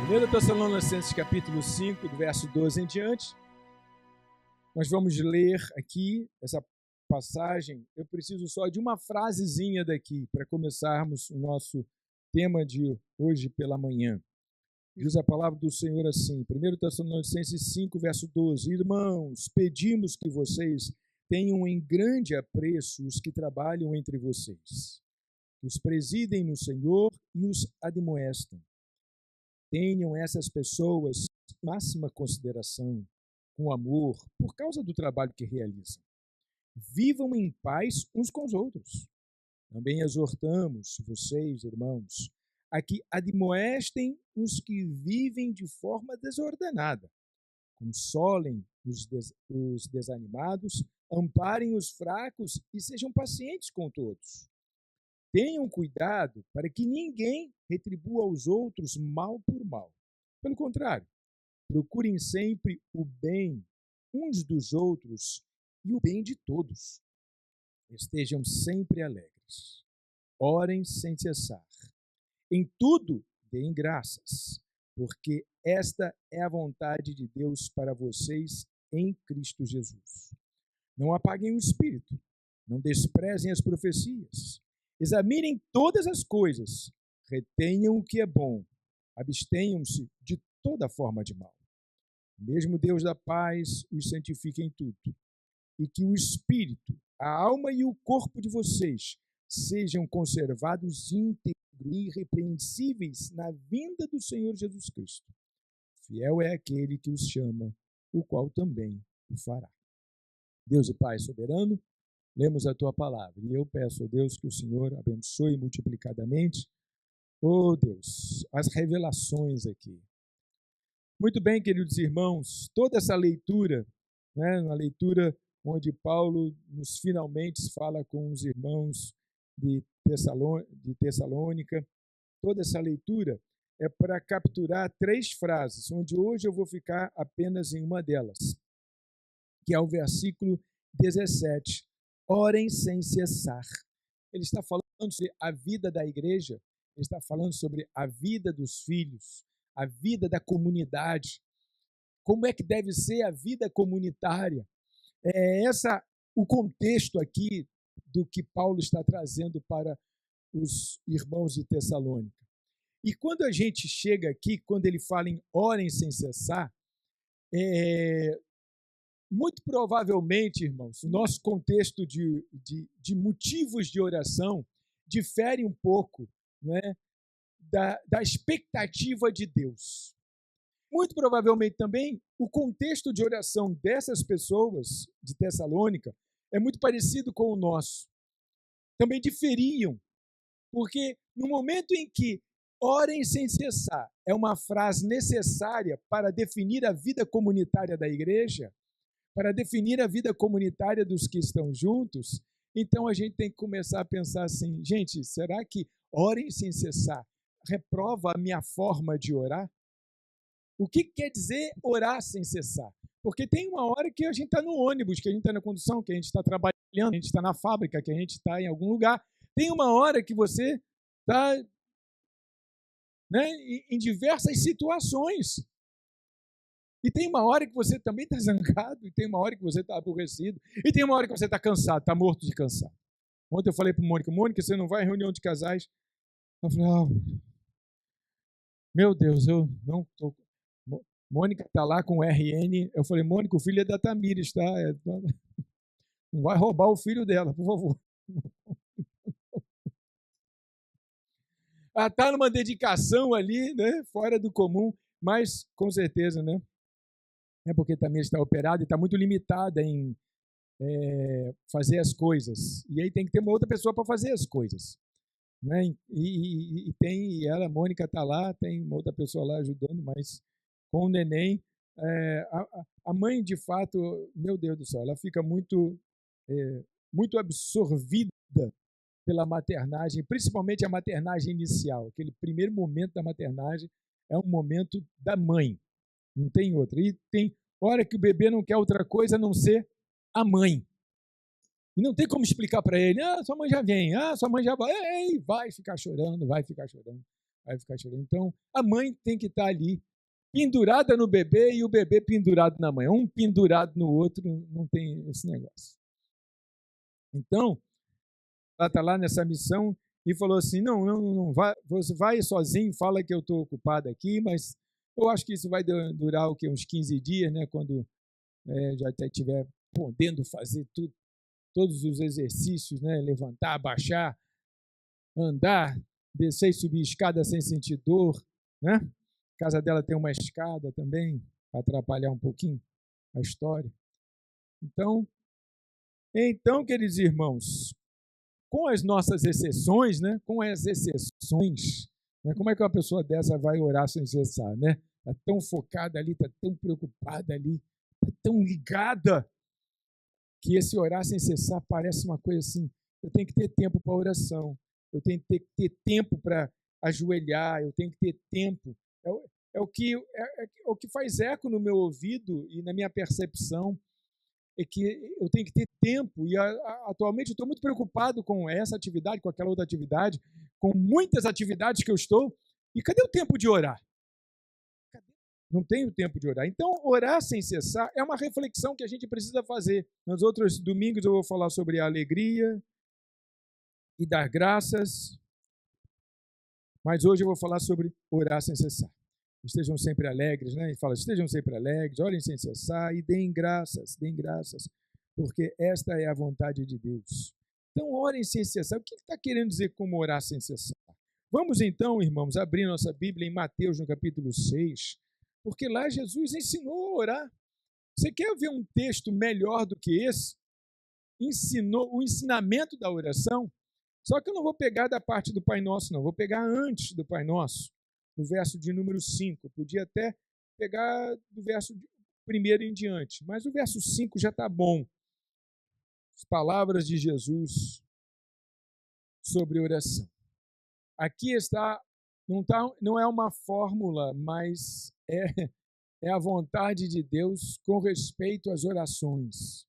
1 Tessalonicenses capítulo 5, do verso 12 em diante, nós vamos ler aqui essa passagem. Eu preciso só de uma frasezinha daqui para começarmos o nosso tema de hoje pela manhã. Diz a palavra do Senhor assim, 1 Tessalonicenses 5, verso 12: Irmãos, pedimos que vocês tenham em grande apreço os que trabalham entre vocês, os presidem no Senhor e os admoestam. Tenham essas pessoas máxima consideração, com amor, por causa do trabalho que realizam. Vivam em paz uns com os outros. Também exortamos vocês, irmãos, a que admoestem os que vivem de forma desordenada. Consolem os desanimados, amparem os fracos e sejam pacientes com todos. Tenham cuidado para que ninguém retribua aos outros mal por mal. Pelo contrário, procurem sempre o bem uns dos outros e o bem de todos. Estejam sempre alegres. Orem sem cessar. Em tudo, deem graças, porque esta é a vontade de Deus para vocês em Cristo Jesus. Não apaguem o espírito, não desprezem as profecias. Examinem todas as coisas, retenham o que é bom, abstenham-se de toda forma de mal. O mesmo Deus da paz os santifique em tudo, e que o espírito, a alma e o corpo de vocês sejam conservados íntegros e irrepreensíveis na vinda do Senhor Jesus Cristo. Fiel é aquele que os chama, o qual também o fará. Deus e Pai soberano, lemos a Tua palavra e eu peço a Deus que o Senhor abençoe multiplicadamente, Deus, as revelações aqui. Muito bem, queridos irmãos, toda essa leitura, uma leitura onde Paulo nos finalmente fala com os irmãos de Tessalônica, toda essa leitura é para capturar 3 frases, onde hoje eu vou ficar apenas em uma delas, que é o versículo 17. Orem sem cessar. Ele está falando sobre a vida da igreja, ele está falando sobre a vida dos filhos, a vida da comunidade. Como é que deve ser a vida comunitária? O contexto aqui do que Paulo está trazendo para os irmãos de Tessalônica. E quando a gente chega aqui, quando ele fala em orem sem cessar, muito provavelmente, irmãos, o nosso contexto de motivos de oração difere um pouco, da expectativa de Deus. Muito provavelmente também o contexto de oração dessas pessoas de Tessalônica é muito parecido com o nosso. Também diferiam, porque no momento em que orem sem cessar é uma frase necessária para definir a vida comunitária da igreja, para definir a vida comunitária dos que estão juntos, então a gente tem que começar a pensar assim, gente, será que orem sem cessar reprova a minha forma de orar? O que quer dizer orar sem cessar? Porque tem uma hora que a gente está no ônibus, que a gente está na condução, que a gente está trabalhando, que a gente está na fábrica, que a gente está em algum lugar. Tem uma hora que você está em diversas situações. E tem uma hora que você também está zangado, e tem uma hora que você está aborrecido, e tem uma hora que você está cansado, está morto de cansado. Ontem eu falei para Mônica, você não vai em reunião de casais? Eu falei, meu Deus, eu não estou... Mônica está lá com o RN, eu falei, Mônica, o filho é da Tamires, tá? Não vai roubar o filho dela, por favor. Ela está numa dedicação ali, fora do comum, mas com certeza, é porque também está operada e está muito limitada em fazer as coisas. E aí tem que ter uma outra pessoa para fazer as coisas. E ela, a Mônica, está lá, tem uma outra pessoa lá ajudando, mas com o neném, a mãe, de fato, meu Deus do céu, ela fica muito absorvida pela maternagem, principalmente a maternagem inicial. Aquele primeiro momento da maternagem é um momento da mãe. Não tem outra. E tem hora que o bebê não quer outra coisa a não ser a mãe. E não tem como explicar para ele, sua mãe já vem, sua mãe já vai ficar chorando, vai ficar chorando. vai ficar chorando. Então, a mãe tem que estar ali, pendurada no bebê e o bebê pendurado na mãe. Um pendurado no outro, não tem esse negócio. Então, ela está lá nessa missão e falou assim, não, vai, você vai sozinho, fala que eu estou ocupada aqui, mas eu acho que isso vai durar o quê? Uns 15 dias, né? Quando já estiver podendo fazer todos os exercícios, né? Levantar, baixar, andar, descer e subir escada sem sentir dor, né? A casa dela tem uma escada também, para atrapalhar um pouquinho a história. Então, queridos irmãos, com as nossas exceções, né? Com as exceções, né? Como é que uma pessoa dessa vai orar sem cessar, né? Está tão focada ali, está tão preocupada ali, está tão ligada, que esse orar sem cessar parece uma coisa assim, eu tenho que ter tempo para oração, eu tenho que ter tempo para ajoelhar, eu tenho que ter tempo. É o que faz eco no meu ouvido e na minha percepção, é que eu tenho que ter tempo, e atualmente eu estou muito preocupado com essa atividade, com aquela outra atividade, com muitas atividades que eu estou, e cadê o tempo de orar? Não tenho tempo de orar. Então, orar sem cessar é uma reflexão que a gente precisa fazer. Nos outros domingos eu vou falar sobre a alegria e dar graças, mas hoje eu vou falar sobre orar sem cessar. Estejam sempre alegres, né? E fala, estejam sempre alegres, orem sem cessar e deem graças, porque esta é a vontade de Deus. Então, orem sem cessar. O que está querendo dizer como orar sem cessar? Vamos então, irmãos, abrir nossa Bíblia em Mateus, no capítulo 6, porque lá Jesus ensinou a orar. Você quer ver um texto melhor do que esse? Ensinou o ensinamento da oração. Só que eu não vou pegar da parte do Pai Nosso, não. Vou pegar antes do Pai Nosso, no verso de número 5. Eu podia até pegar do verso 1 em diante, mas o verso 5 já está bom. As palavras de Jesus sobre oração. Aqui está, não é uma fórmula, mas é a vontade de Deus com respeito às orações.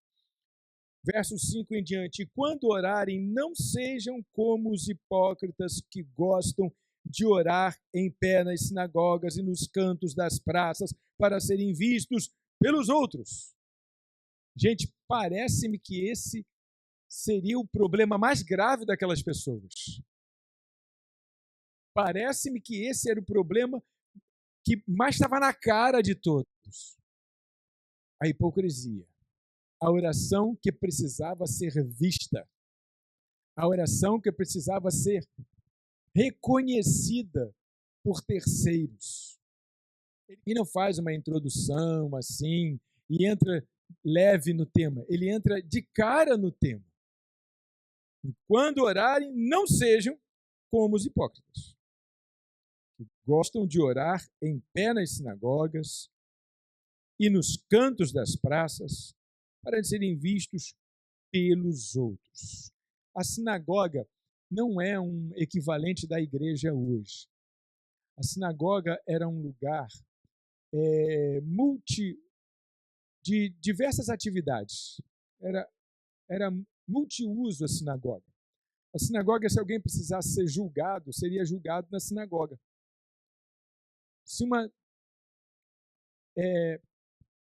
Verso 5 em diante, e quando orarem, não sejam como os hipócritas que gostam de orar em pé nas sinagogas e nos cantos das praças para serem vistos pelos outros. Gente, parece-me que esse seria o problema mais grave daquelas pessoas. Parece-me que esse era o problema que mais estava na cara de todos. A hipocrisia. A oração que precisava ser vista. A oração que precisava ser reconhecida por terceiros. Ele não faz uma introdução assim e entra leve no tema. Ele entra de cara no tema. E quando orarem, não sejam como os hipócritas, que gostam de orar em pé nas sinagogas e nos cantos das praças para serem vistos pelos outros. A sinagoga não é um equivalente da igreja hoje. A sinagoga era um lugar de diversas atividades. Era multiuso a sinagoga. A sinagoga, se alguém precisasse ser julgado, seria julgado na sinagoga. Se uma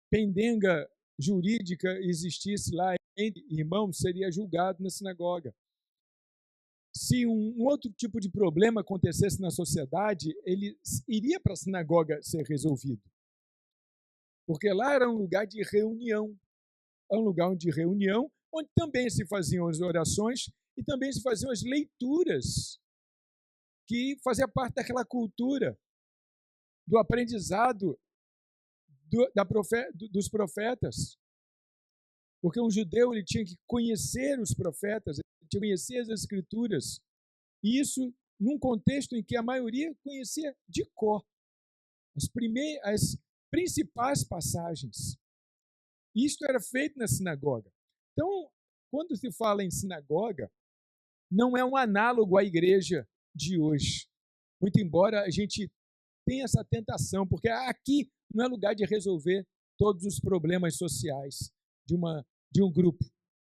pendenga jurídica existisse lá entre irmãos, seria julgado na sinagoga. Se um outro tipo de problema acontecesse na sociedade, ele iria para a sinagoga ser resolvido. Porque lá era um lugar de reunião. É um lugar de reunião onde também se faziam as orações e também se faziam as leituras, que fazia parte daquela cultura do aprendizado dos profetas. Porque um judeu ele tinha que conhecer os profetas, ele tinha que conhecer as escrituras. E isso num contexto em que a maioria conhecia de cor as principais passagens. Isto era feito na sinagoga. Então, quando se fala em sinagoga, não é um análogo à igreja de hoje. Muito embora a gente tenha essa tentação, porque aqui não é lugar de resolver todos os problemas sociais de um grupo.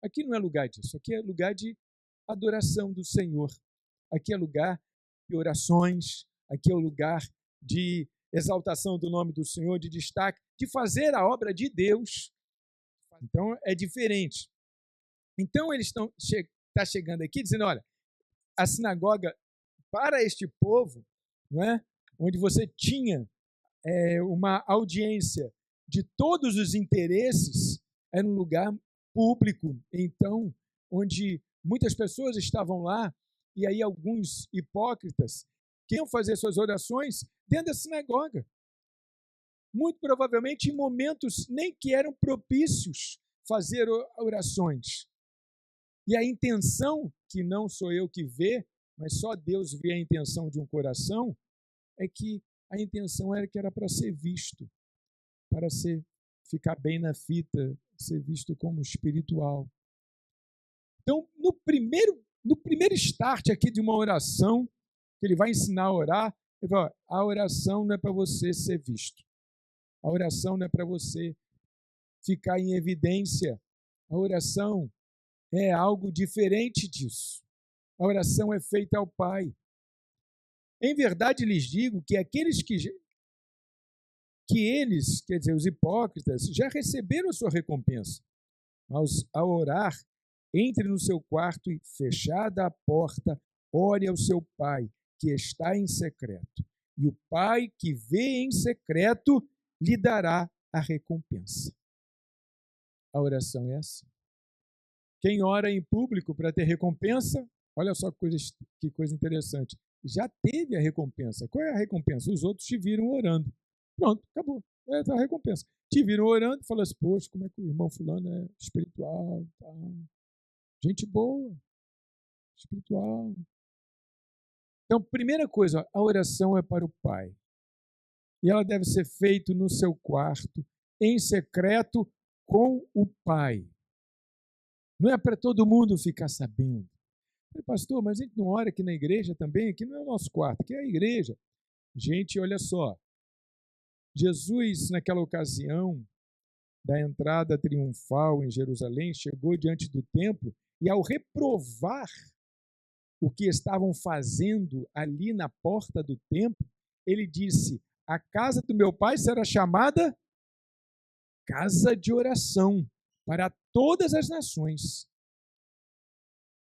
Aqui não é lugar disso. Aqui é lugar de adoração do Senhor. Aqui é lugar de orações. aqui é o lugar de exaltação do nome do Senhor, de destaque, de fazer a obra de Deus. Então, é diferente. Então, eles estão chegando aqui dizendo, olha, a sinagoga para este povo, não é? Onde você tinha uma audiência de todos os interesses, era um lugar público, então, onde muitas pessoas estavam lá, e aí alguns hipócritas queriam fazer suas orações dentro da sinagoga. Muito provavelmente em momentos nem que eram propícios fazer orações. E a intenção, que não sou eu que vê, mas só Deus vê a intenção de um coração, é que a intenção era que era para ser visto, para ficar bem na fita, ser visto como espiritual. Então, no primeiro start aqui de uma oração, que ele vai ensinar a orar, ele fala, a oração não é para você ser visto. A oração não é para você ficar em evidência. A oração é algo diferente disso. A oração é feita ao Pai. Em verdade, lhes digo que aqueles que eles, quer dizer, os hipócritas, já receberam a sua recompensa. Mas ao orar, entre no seu quarto e, fechada a porta, ore ao seu Pai, que está em secreto. E o Pai que vê em secreto lhe dará a recompensa. A oração é assim. Quem ora em público para ter recompensa, olha só que coisa interessante, já teve a recompensa. Qual é a recompensa? Os outros te viram orando. Pronto, acabou. Essa é a recompensa. Te viram orando e falam assim, poxa, como é que o irmão fulano é espiritual, tá? Gente boa, espiritual. Então, primeira coisa, a oração é para o Pai. E ela deve ser feita no seu quarto, em secreto, com o Pai. Não é para todo mundo ficar sabendo. Pastor, mas a gente não ora aqui na igreja também? Aqui não é o nosso quarto, aqui é a igreja. Gente, olha só. Jesus, naquela ocasião da entrada triunfal em Jerusalém, chegou diante do templo e, ao reprovar o que estavam fazendo ali na porta do templo, ele disse, a casa do meu pai será chamada casa de oração para todas as nações.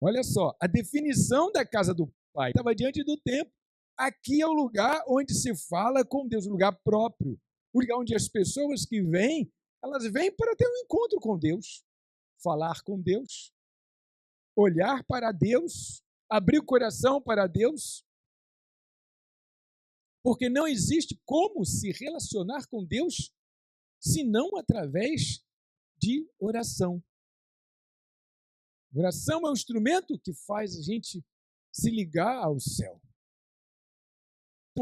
Olha só, a definição da casa do pai estava diante do templo. Aqui é o lugar onde se fala com Deus, o lugar próprio, o lugar onde as pessoas que vêm, elas vêm para ter um encontro com Deus, falar com Deus, olhar para Deus, abrir o coração para Deus, porque não existe como se relacionar com Deus senão através de oração. Oração é um instrumento que faz a gente se ligar ao céu.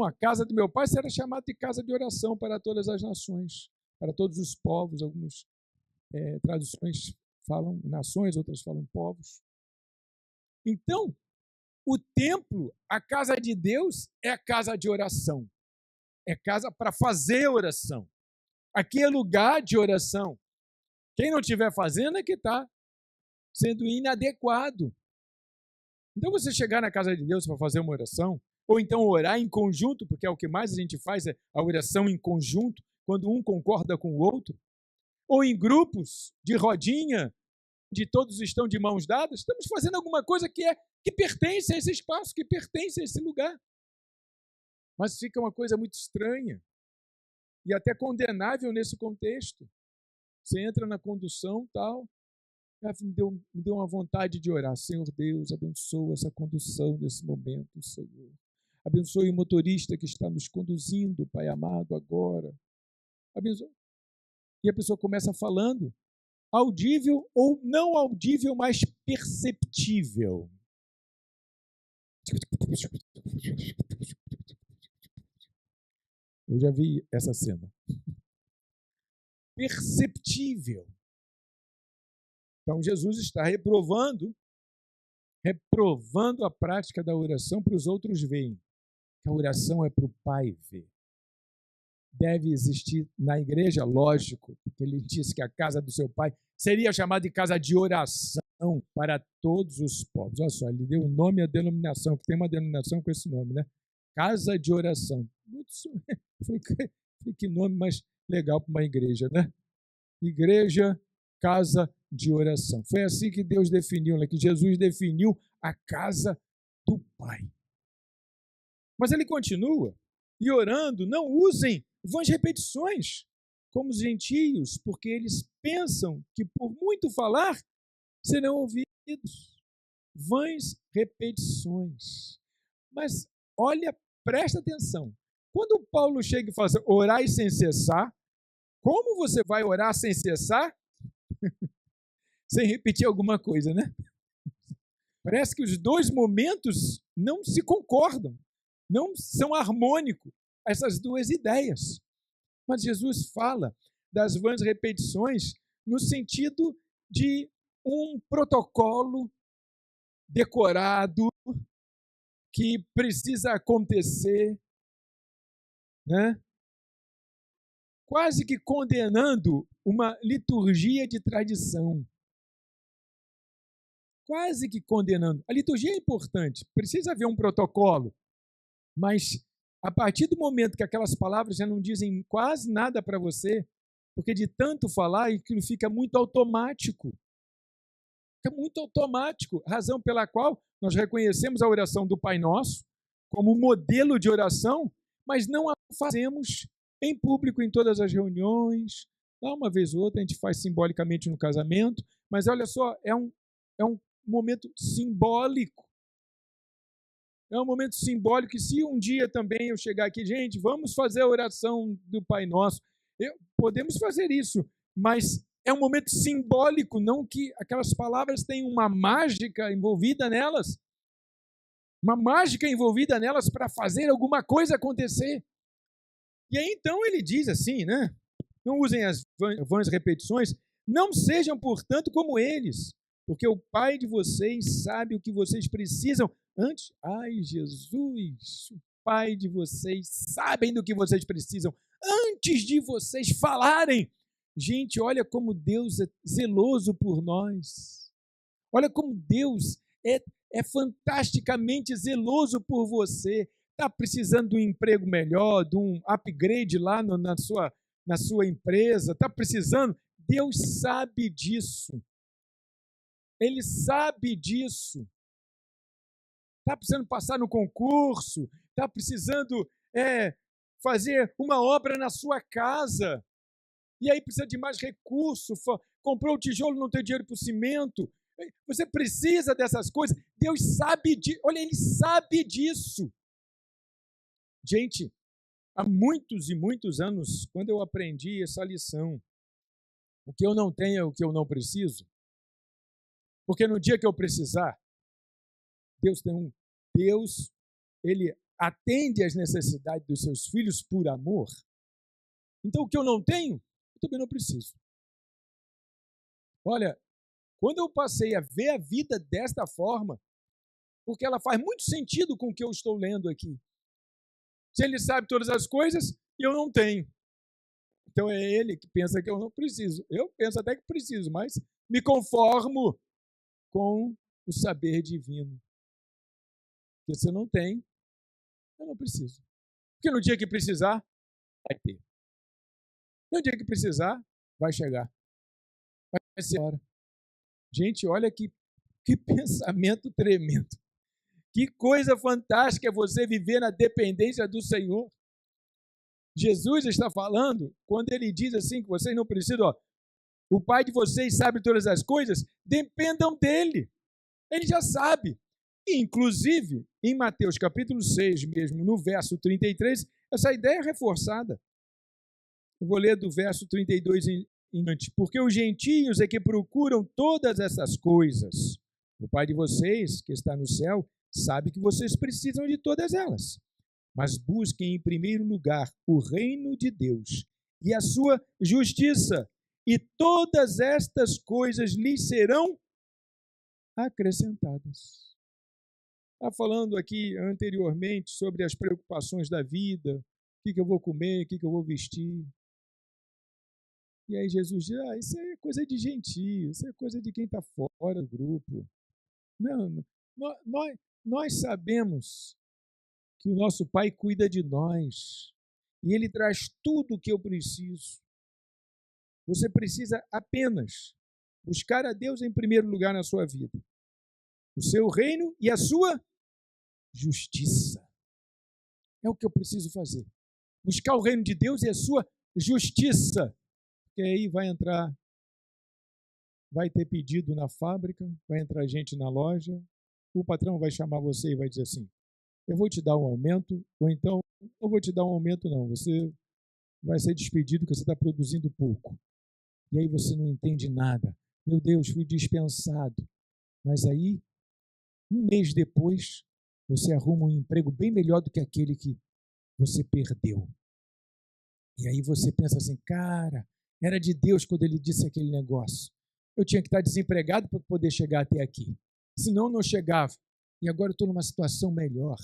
A casa do meu pai será chamada de casa de oração para todas as nações, para todos os povos. Algumas traduções falam nações, outras falam povos. Então, o templo, a casa de Deus, é a casa de oração. É casa para fazer oração. Aqui é lugar de oração. Quem não estiver fazendo é que está sendo inadequado. Então, você chegar na casa de Deus para fazer uma oração, ou então orar em conjunto, porque é o que mais a gente faz, é a oração em conjunto, quando um concorda com o outro, ou em grupos de rodinha, de todos estão de mãos dadas, estamos fazendo alguma coisa que pertence a esse espaço, que pertence a esse lugar. Mas fica uma coisa muito estranha e até condenável nesse contexto. Você entra na condução, tal, me deu uma vontade de orar. Senhor Deus, abençoa essa condução nesse momento, Senhor. Abençoe o motorista que está nos conduzindo, Pai amado, agora. Abençoe. E a pessoa começa falando, audível ou não audível, mas perceptível. Eu já vi essa cena. Perceptível. Então, Jesus está reprovando a prática da oração para os outros verem. A oração é para o Pai ver. Deve existir na igreja, lógico, porque ele disse que a casa do seu Pai seria chamada de casa de oração para todos os povos. Olha só, ele deu o nome à denominação, que tem uma denominação com esse nome, né? Casa de oração. Falei, que nome mais legal para uma igreja, né? Igreja, casa de oração. Foi assim que Deus definiu, né? Que Jesus definiu a casa do Pai. Mas ele continua, e orando, não usem vãs repetições, como os gentios, porque eles pensam que por muito falar serão ouvidos. Vãs repetições. Mas olha, presta atenção. Quando Paulo chega e fala assim, orai sem cessar, como você vai orar sem cessar? Sem repetir alguma coisa, né? Parece que os dois momentos não se concordam, não são harmônicos, essas duas ideias. Mas Jesus fala das vãs repetições no sentido de um protocolo decorado que precisa acontecer, né? Quase que condenando uma liturgia de tradição. Quase que condenando. A liturgia é importante, precisa haver um protocolo, mas a partir do momento que aquelas palavras já não dizem quase nada para você, porque de tanto falar, aquilo fica muito automático. Fica muito automático, razão pela qual nós reconhecemos a oração do Pai Nosso como modelo de oração, mas não a fazemos em público em todas as reuniões. Lá uma vez ou outra a gente faz simbolicamente no casamento, mas olha só, é um momento simbólico. É um momento simbólico que se um dia também eu chegar aqui, gente, vamos fazer a oração do Pai Nosso, podemos fazer isso, mas é um momento simbólico, não que aquelas palavras tenham uma mágica envolvida nelas, para fazer alguma coisa acontecer. E aí então ele diz assim, né? Não usem as vãs repetições, não sejam, portanto, como eles, porque o Pai de vocês sabe o que vocês precisam antes. Ai, Jesus, o Pai de vocês sabem do que vocês precisam antes de vocês falarem. Gente, olha como Deus é zeloso por nós. Olha como Deus é fantasticamente zeloso por você. Está precisando de um emprego melhor, de um upgrade lá na sua empresa, está precisando. Deus sabe disso. Ele sabe disso. Está precisando passar no concurso, está precisando fazer uma obra na sua casa, e aí precisa de mais recurso, comprou o tijolo, não tem dinheiro para o cimento, você precisa dessas coisas, Deus sabe disso, olha, Ele sabe disso. Gente, há muitos e muitos anos, quando eu aprendi essa lição, o que eu não tenho é o que eu não preciso, porque no dia que eu precisar, Deus, Ele atende às necessidades dos seus filhos por amor. Então, o que eu não tenho, eu também não preciso. Olha, quando eu passei a ver a vida desta forma, porque ela faz muito sentido com o que eu estou lendo aqui. Se Ele sabe todas as coisas, e eu não tenho. Então é Ele que pensa que eu não preciso. Eu penso até que preciso, mas me conformo com o saber divino. Porque se eu não tenho, eu não preciso. Porque no dia que precisar, vai ter. No dia que precisar, vai chegar. Vai ser hora. Gente, olha que pensamento tremendo. Que coisa fantástica é você viver na dependência do Senhor. Jesus está falando, quando ele diz assim, que vocês não precisam, o Pai de vocês sabe todas as coisas, dependam dele. Ele já sabe. Inclusive, em Mateus capítulo 6 mesmo, no verso 33, essa ideia é reforçada. Eu vou ler do verso 32 em diante. Porque os gentios é que procuram todas essas coisas. O Pai de vocês, que está no céu, sabe que vocês precisam de todas elas. Mas busquem em primeiro lugar o reino de Deus e a sua justiça, e todas estas coisas lhes serão acrescentadas. Está falando aqui anteriormente sobre as preocupações da vida, o que eu vou comer, o que eu vou vestir. E aí Jesus diz, isso é coisa de gentio, isso é coisa de quem está fora do grupo. Não, nós sabemos que o nosso Pai cuida de nós e Ele traz tudo o que eu preciso. Você precisa apenas buscar a Deus em primeiro lugar na sua vida, o seu reino e a sua justiça. É o que eu preciso fazer. Buscar o reino de Deus e a sua justiça. Porque aí vai ter pedido na fábrica, vai entrar gente na loja, o patrão vai chamar você e vai dizer assim: eu vou te dar um aumento, ou então, não vou te dar um aumento não, você vai ser despedido porque você está produzindo pouco. E aí você não entende nada. Meu Deus, fui dispensado. Mas aí, um mês depois, você arruma um emprego bem melhor do que aquele que você perdeu. E aí você pensa assim, cara, era de Deus quando ele disse aquele negócio. Eu tinha que estar desempregado para poder chegar até aqui. Senão não chegava. E agora eu estou numa situação melhor.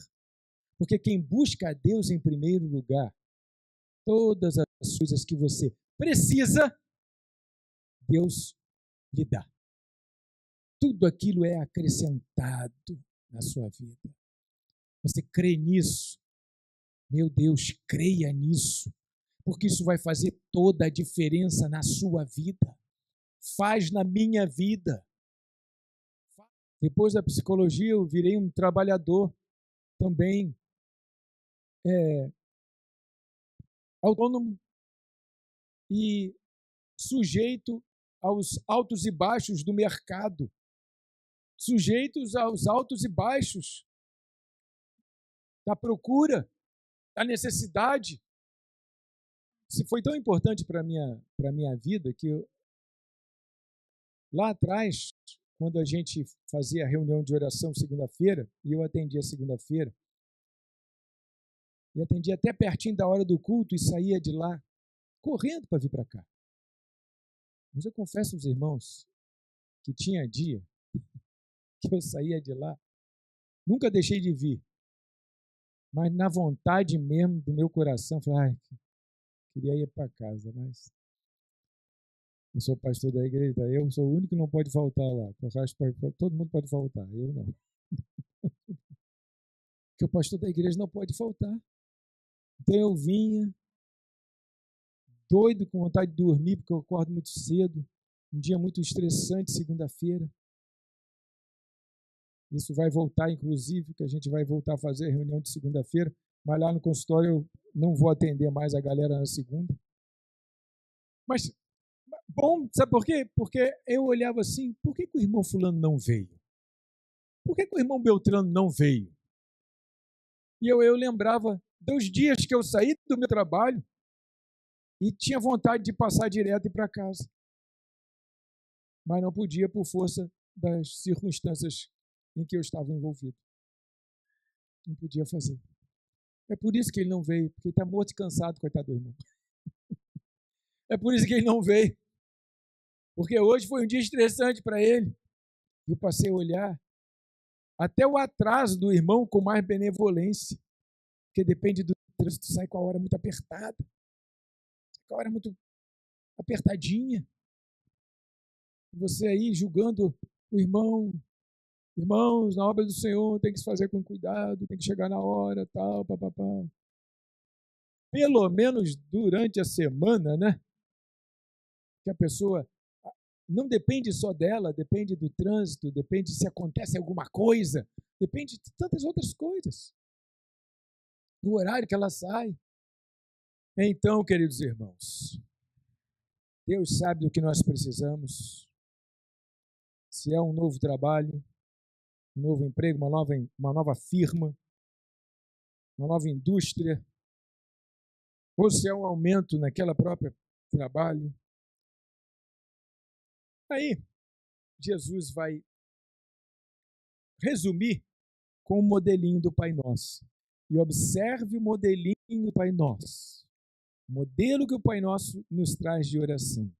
Porque quem busca a Deus em primeiro lugar, todas as coisas que você precisa, Deus lhe dá. Tudo aquilo é acrescentado na sua vida. Você crê nisso? Meu Deus, creia nisso, porque isso vai fazer toda a diferença na sua vida. Faz na minha vida. Depois da psicologia, eu virei um trabalhador também autônomo e sujeito aos altos e baixos do mercado, sujeitos aos altos e baixos da procura, da necessidade. Isso foi tão importante para a minha vida que lá atrás, quando a gente fazia a reunião de oração segunda-feira, e eu atendia segunda-feira, e atendia até pertinho da hora do culto e saía de lá correndo para vir para cá. Mas eu confesso aos irmãos que tinha dia que eu saía de lá, nunca deixei de vir, mas na vontade mesmo do meu coração, falei, queria ir para casa, mas eu sou pastor da igreja, eu sou o único que não pode faltar lá. Todo mundo pode faltar, eu não. Porque o pastor da igreja não pode faltar. Então eu vinha, doido, com vontade de dormir, porque eu acordo muito cedo. Um dia muito estressante, segunda-feira. Isso vai voltar, inclusive, que a gente vai voltar a fazer a reunião de segunda-feira, mas lá no consultório eu não vou atender mais a galera na segunda. Mas, bom, sabe por quê? Porque eu olhava assim, por que o irmão fulano não veio? Por que o irmão Beltrano não veio? E eu lembrava dos dias que eu saí do meu trabalho e tinha vontade de passar direto e ir para casa. Mas não podia por força das circunstâncias em que eu estava envolvido. Não podia fazer. É por isso que ele não veio, porque ele está morto e cansado, coitado do irmão. É por isso que ele não veio. Porque hoje foi um dia estressante para ele. Eu passei a olhar até o atraso do irmão com mais benevolência, porque depende do trânsito, sai com a hora muito apertada, com a hora muito apertadinha. Você aí julgando o irmão, irmãos, na obra do Senhor tem que se fazer com cuidado, tem que chegar na hora, tal, papapá. Pelo menos durante a semana, né? Que a pessoa não depende só dela, depende do trânsito, depende se acontece alguma coisa, depende de tantas outras coisas. Do horário que ela sai. Então, queridos irmãos, Deus sabe do que nós precisamos. Se é um novo trabalho, um novo emprego, uma nova firma, uma nova indústria, ou se é um aumento naquela própria trabalho. Aí, Jesus vai resumir com o modelinho do Pai Nosso. E observe o modelinho do Pai Nosso. O modelo que o Pai Nosso nos traz de oração.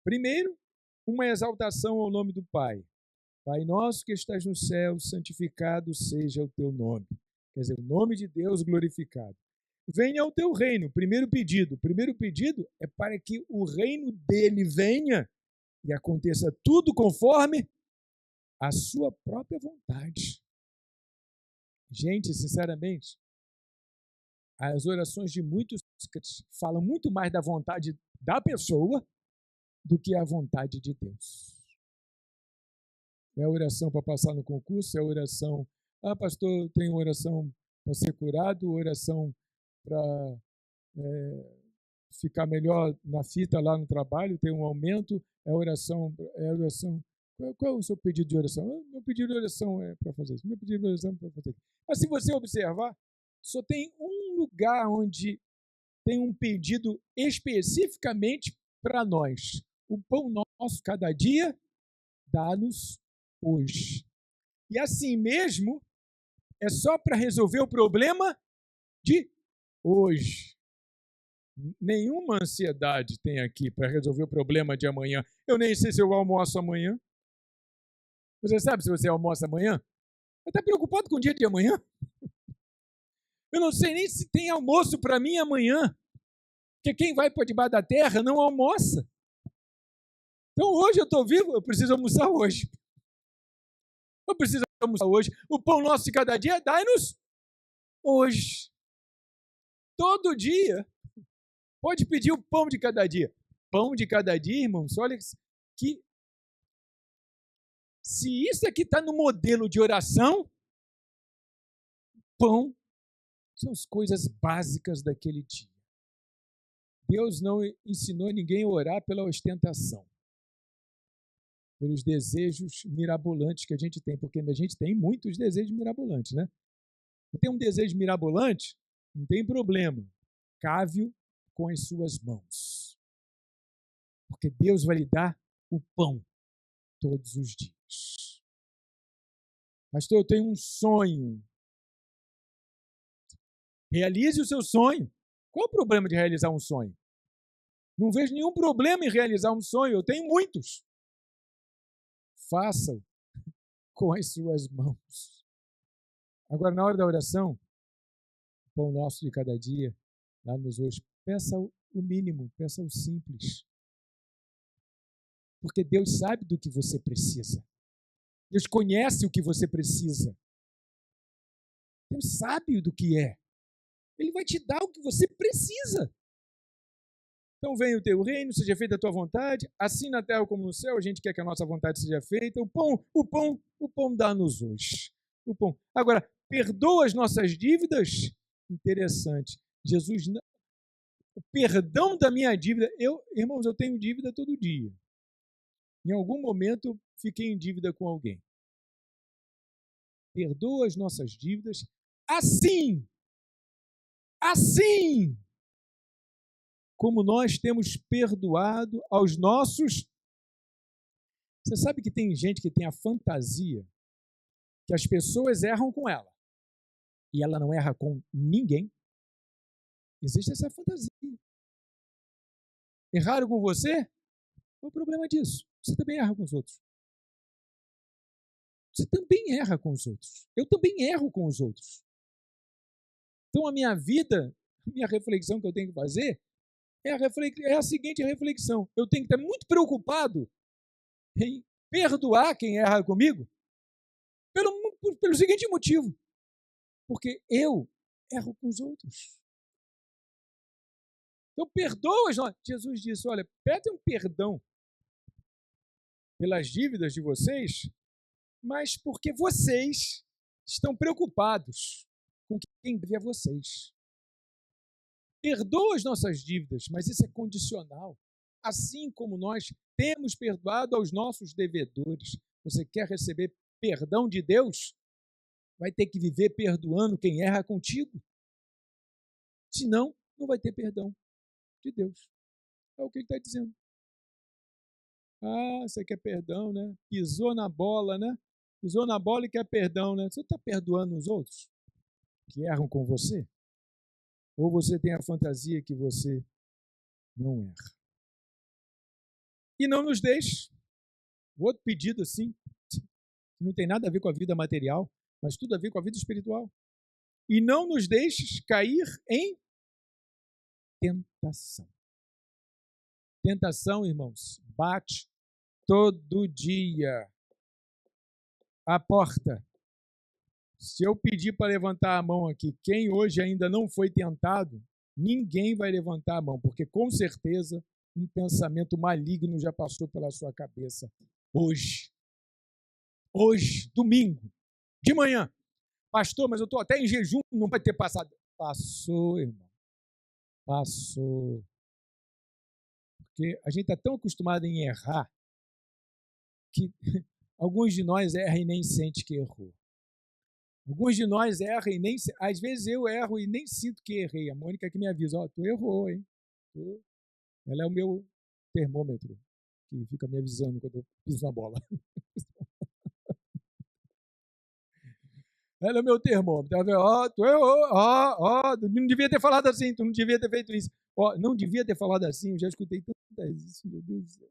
Primeiro, uma exaltação ao nome do Pai. Pai nosso que estás no céu, santificado seja o teu nome. Quer dizer, o nome de Deus glorificado. Venha ao teu reino, primeiro pedido. O primeiro pedido é para que o reino dele venha e aconteça tudo conforme a sua própria vontade. Gente, sinceramente, as orações de muitos falam muito mais da vontade da pessoa do que a vontade de Deus. É a oração para passar no concurso, é a oração, pastor, tem oração para ser curado, oração para ficar melhor na fita lá no trabalho, ter um aumento, é oração. Qual é o seu pedido de oração? Meu pedido de oração é para fazer isso, meu pedido de oração é para fazer isso. Mas se você observar, só tem um lugar onde tem um pedido especificamente para nós. O pão nosso cada dia, dá-nos hoje. E assim mesmo, é só para resolver o problema de hoje. Nenhuma ansiedade tem aqui para resolver o problema de amanhã. Eu nem sei se eu almoço amanhã. Você sabe se você almoça amanhã? Você está preocupado com o dia de amanhã? Eu não sei nem se tem almoço para mim amanhã. Porque quem vai para debaixo da terra não almoça. Então hoje eu estou vivo, eu preciso almoçar hoje. Eu preciso almoçar hoje. O pão nosso de cada dia, dai-nos hoje. Todo dia. Pode pedir o pão de cada dia. Pão de cada dia, irmãos, olha que... Se isso aqui está no modelo de oração, pão são as coisas básicas daquele dia. Deus não ensinou ninguém a orar pela ostentação, pelos desejos mirabolantes que a gente tem, porque a gente tem muitos desejos mirabolantes, né? Tem um desejo mirabolante, não tem problema. Cave-o com as suas mãos. Porque Deus vai lhe dar o pão todos os dias. Pastor, eu tenho um sonho. Realize o seu sonho. Qual o problema de realizar um sonho? Não vejo nenhum problema em realizar um sonho. Eu tenho muitos. Faça-o com as suas mãos. Agora, na hora da oração, o pão nosso de cada dia, dá-nos hoje. Peça o mínimo, peça o simples. Porque Deus sabe do que você precisa. Deus conhece o que você precisa. Deus sabe do que é. Ele vai te dar o que você precisa. Então venha o teu reino, seja feita a tua vontade, assim na terra como no céu. A gente quer que a nossa vontade seja feita. O pão dá-nos hoje. O pão. Agora, perdoa as nossas dívidas. Interessante. Jesus, o perdão da minha dívida. Irmãos, eu tenho dívida todo dia. Em algum momento, fiquei em dívida com alguém. Perdoa as nossas dívidas, assim como nós temos perdoado aos nossos. Você sabe que tem gente que tem a fantasia que as pessoas erram com ela e ela não erra com ninguém? Existe essa fantasia. Erraram com você? Qual o problema disso? Você também erra com os outros. Você também erra com os outros. Eu também erro com os outros. Então a minha vida, a minha reflexão que eu tenho que fazer é a seguinte reflexão. Eu tenho que estar muito preocupado em perdoar quem erra comigo pelo seguinte motivo. Porque eu erro com os outros. Então perdoa. Jesus disse, olha, peçam perdão pelas dívidas de vocês, mas porque vocês estão preocupados com quem deve a vocês. Perdoa as nossas dívidas, mas isso é condicional. Assim como nós temos perdoado aos nossos devedores. Você quer receber perdão de Deus? Vai ter que viver perdoando quem erra contigo. Senão, não vai ter perdão de Deus. É o que ele está dizendo. Você quer perdão, né? Pisou na bola, né? Pisou na bola e quer perdão, né? Você está perdoando os outros que erram com você? Ou você tem a fantasia que você não erra? E não nos deixe. Outro pedido assim, que não tem nada a ver com a vida material, mas tudo a ver com a vida espiritual. E não nos deixes cair em tentação. Tentação, irmãos, bate todo dia a porta. Se eu pedir para levantar a mão aqui, quem hoje ainda não foi tentado, ninguém vai levantar a mão, porque com certeza um pensamento maligno já passou pela sua cabeça hoje. Hoje, domingo, de manhã. Pastor, mas eu estou até em jejum, não vai ter passado. Passou, irmão. Passou. Porque a gente está tão acostumado em errar que alguns de nós erram e nem sente que errou. Alguns de nós erram e nem... Às vezes eu erro e nem sinto que errei. A Mônica que me avisa, tu errou, hein? Ela é o meu termômetro, que fica me avisando quando eu piso na bola. Ela é o meu termômetro. Tu errou, não devia ter falado assim, tu não devia ter feito isso. Não devia ter falado assim, eu já escutei tantas vezes, meu Deus do céu.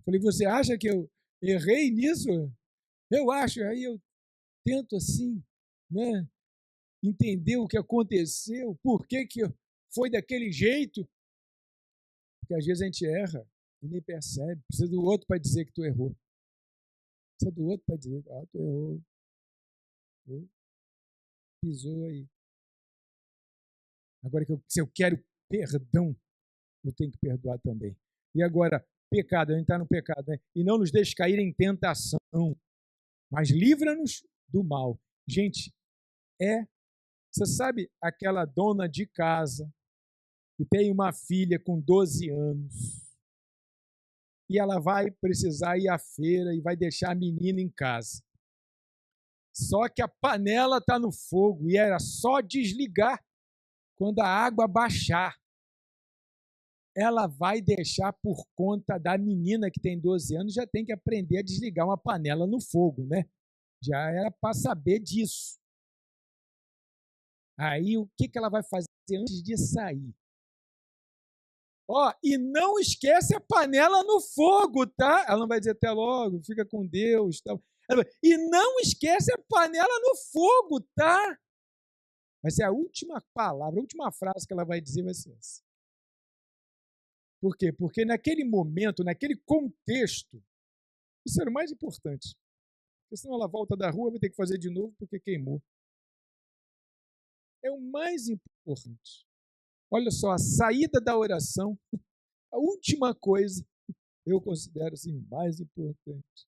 Falei, você acha que eu errei nisso? Eu acho, aí eu tento assim, né, entender o que aconteceu, por que foi daquele jeito, porque às vezes a gente erra e nem percebe, precisa do outro para dizer que tu errou. Precisa do outro para dizer, tu errou. Pisou aí. Agora, se eu quero perdão, eu tenho que perdoar também. E agora, pecado, a gente está no pecado, né? E não nos deixe cair em tentação, mas livra-nos do mal. Gente, você sabe aquela dona de casa que tem uma filha com 12 anos e ela vai precisar ir à feira e vai deixar a menina em casa. Só que a panela está no fogo e era só desligar quando a água baixar. Ela vai deixar por conta da menina que tem 12 anos, já tem que aprender a desligar uma panela no fogo, né? Já era para saber disso. Aí o que ela vai fazer antes de sair? E não esquece a panela no fogo, tá? Ela não vai dizer até logo, fica com Deus, tá? E não esquece a panela no fogo, tá? Mas é a última palavra, a última frase que ela vai dizer vai ser essa. Por quê? Porque naquele momento, naquele contexto, isso era o mais importante. Porque senão ela volta da rua, vai ter que fazer de novo porque queimou. É o mais importante. Olha só, a saída da oração, a última coisa, eu considero assim, mais importante.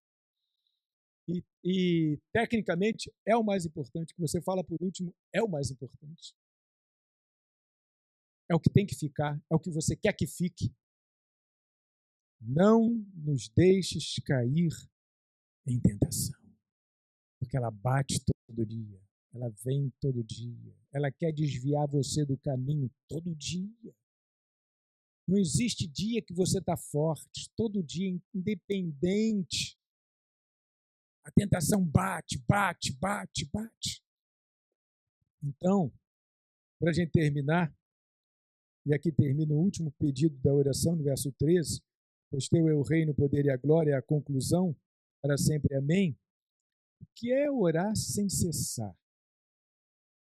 E tecnicamente, é o mais importante. O que você fala por último é o mais importante. É o que tem que ficar, é o que você quer que fique. Não nos deixes cair em tentação, porque ela bate todo dia, ela vem todo dia, ela quer desviar você do caminho todo dia. Não existe dia que você está forte, todo dia, independente. A tentação bate. Então, para a gente terminar, e aqui termina o último pedido da oração, no verso 13, pois teu é o reino, o poder e a glória, é a conclusão, para sempre, amém. O que é orar sem cessar?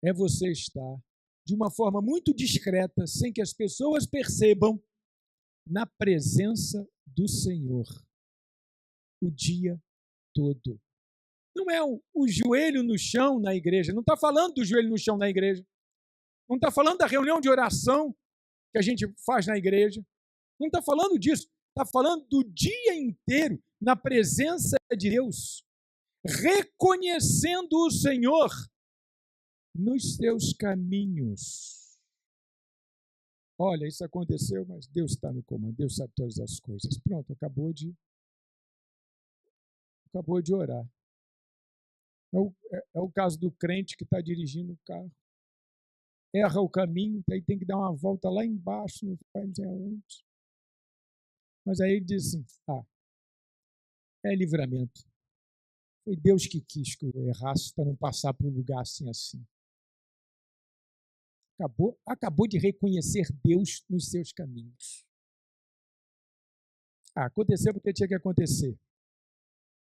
É você estar de uma forma muito discreta, sem que as pessoas percebam, na presença do Senhor o dia todo. Não é o joelho no chão na igreja, não está falando do joelho no chão na igreja, não está falando da reunião de oração que a gente faz na igreja, não está falando disso, está falando do dia inteiro na presença de Deus, reconhecendo o Senhor nos seus caminhos. Olha, isso aconteceu, mas Deus está no comando, Deus sabe todas as coisas. Pronto, acabou de orar. É o caso do crente que está dirigindo o carro. Erra o caminho, aí tem que dar uma volta lá embaixo, não sei aonde. Mas aí ele diz assim, é livramento. Foi Deus que quis que eu errasse para não passar por um lugar assim. Acabou de reconhecer Deus nos seus caminhos. Aconteceu porque tinha que acontecer.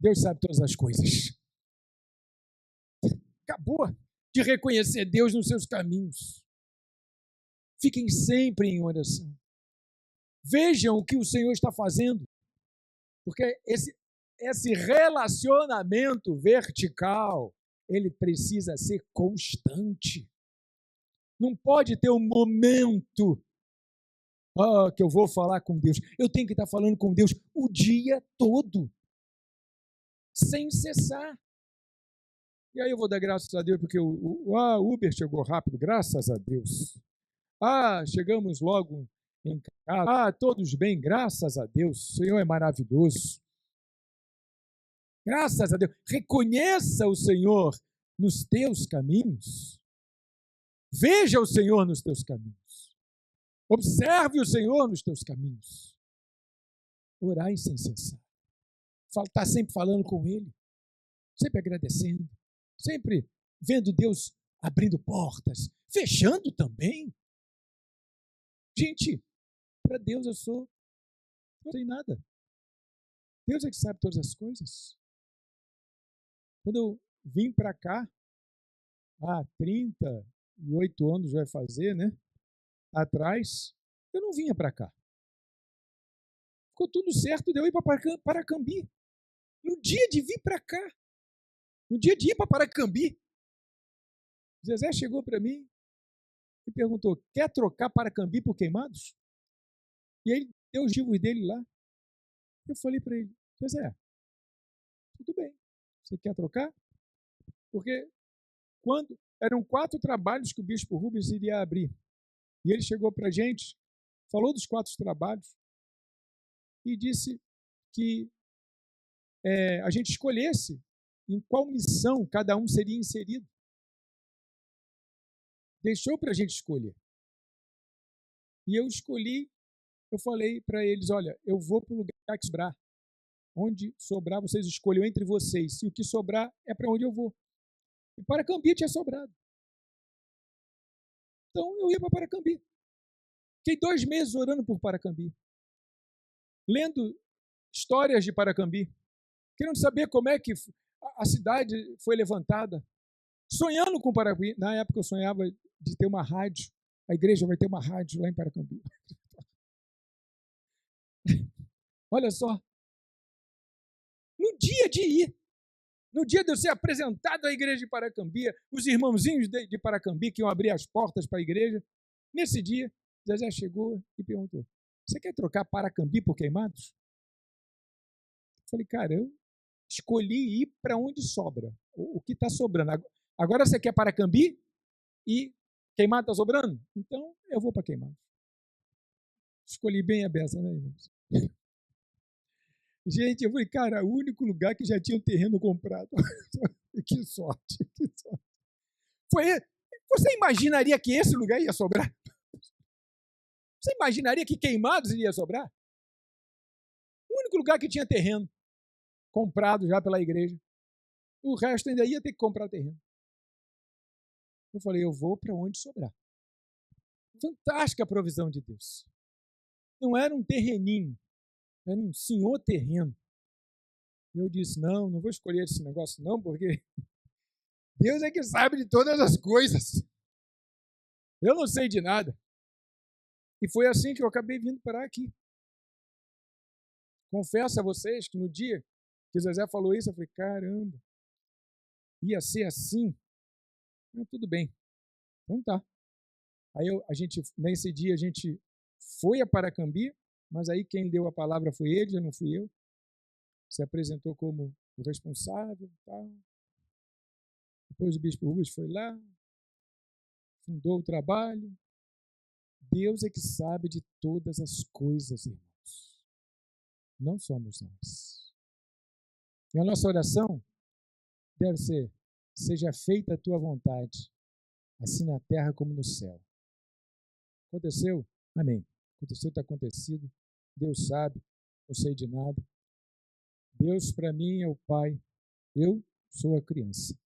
Deus sabe todas as coisas. Acabou de reconhecer Deus nos seus caminhos. Fiquem sempre em oração. Vejam o que o Senhor está fazendo. Porque esse relacionamento vertical, ele precisa ser constante. Não pode ter um momento que eu vou falar com Deus. Eu tenho que estar falando com Deus o dia todo, sem cessar. E aí eu vou dar graças a Deus, porque o Uber chegou rápido, graças a Deus. Chegamos logo em casa. Todos bem, graças a Deus. O Senhor é maravilhoso. Graças a Deus. Reconheça o Senhor nos teus caminhos. Veja o Senhor nos teus caminhos. Observe o Senhor nos teus caminhos. Orai sem cessar. Está sempre falando com Ele. Sempre agradecendo. Sempre vendo Deus abrindo portas. Fechando também. Gente, para Deus não sei nada. Deus é que sabe todas as coisas. Quando eu vim para cá, há 38 anos vai fazer, né? Atrás, eu não vinha para cá. Ficou tudo certo de eu ir para Paracambi. No dia de vir para cá, no dia de ir para Paracambi, Zezé chegou para mim e perguntou: quer trocar Paracambi por Queimados? E aí deu os livros dele lá. Eu falei para ele: Zezé, tudo bem, você quer trocar? Porque quando eram 4 trabalhos que o bispo Rubens iria abrir, e ele chegou para a gente, falou dos 4 trabalhos e disse que a gente escolhesse em qual missão cada um seria inserido. Deixou para a gente escolher. E eu escolhi, eu falei para eles: olha, eu vou para o lugar que sobrar. Onde sobrar, vocês escolham entre vocês. Se o que sobrar é para onde eu vou. E Paracambi tinha sobrado. Então eu ia para Paracambi. Fiquei 2 meses orando por Paracambi. Lendo histórias de Paracambi. Querendo saber como é que a cidade foi levantada. Sonhando com Paracambi. Na época eu sonhava de ter uma rádio. A igreja vai ter uma rádio lá em Paracambi. Olha só. No dia de ir, no dia de eu ser apresentado à igreja de Paracambi, os irmãozinhos de Paracambi que iam abrir as portas para a igreja, nesse dia, Zezé chegou e perguntou: você quer trocar Paracambi por Queimados? Eu falei: cara, eu escolhi ir para onde sobra, o que está sobrando. Agora você quer Paracambi e Queimados está sobrando? Então eu vou para Queimados. Escolhi bem a beça, né, irmãos? Gente, eu falei: cara, o único lugar que já tinha um terreno comprado. Que sorte, que sorte. Você imaginaria que esse lugar ia sobrar? Você imaginaria que Queimados iria sobrar? O único lugar que tinha terreno comprado já pela igreja. O resto ainda ia ter que comprar terreno. Eu falei: eu vou para onde sobrar. Fantástica a provisão de Deus. Não era um terreninho, era um senhor terreno. E eu disse: não vou escolher esse negócio não, porque Deus é que sabe de todas as coisas. Eu não sei de nada. E foi assim que eu acabei vindo parar aqui. Confesso a vocês que no dia que Zezé falou isso, eu falei: caramba, ia ser assim? Mas tudo bem, então tá. Aí nesse dia a gente foi a Paracambi, mas aí quem deu a palavra foi ele, já não fui eu. Se apresentou como o responsável, tal. Depois o bispo Rubens foi lá, fundou o trabalho. Deus é que sabe de todas as coisas, irmãos. Não somos nós. E a nossa oração deve ser: seja feita a tua vontade, assim na terra como no céu. Aconteceu? Amém. Aconteceu, está acontecido. Deus sabe, não sei de nada. Deus para mim é o Pai. Eu sou a criança.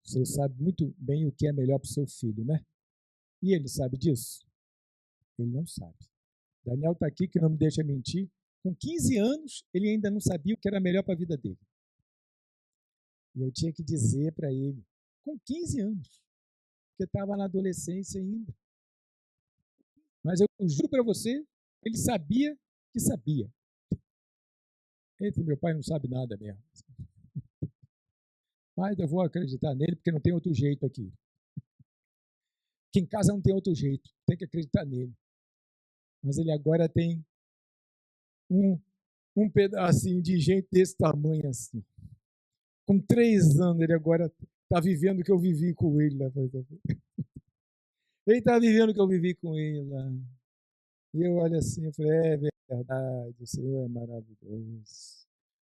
Você sabe muito bem o que é melhor para o seu filho, né? E ele sabe disso? Ele não sabe. Daniel está aqui, que não me deixa mentir. Com 15 anos, ele ainda não sabia o que era melhor para a vida dele. E eu tinha que dizer para ele, com 15 anos, porque estava na adolescência ainda. Mas eu juro para você, ele sabia que sabia. Meu pai não sabe nada mesmo. Mas eu vou acreditar nele porque não tem outro jeito aqui. Que em casa não tem outro jeito, tem que acreditar nele. Mas ele agora tem um pedacinho de gente desse tamanho assim. Com 3 anos, ele agora está vivendo o que eu vivi com ele lá. Ele está vivendo o que eu vivi com ele lá. E eu olho assim, eu falei, é verdade, o Senhor é maravilhoso.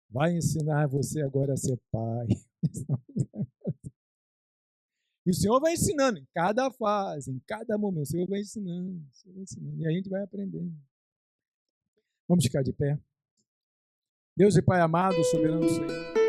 Vai ensinar você agora a ser pai. E o Senhor vai ensinando em cada fase, em cada momento. O Senhor vai ensinando, e a gente vai aprendendo. Vamos ficar de pé. Deus e Pai amado, soberano Senhor.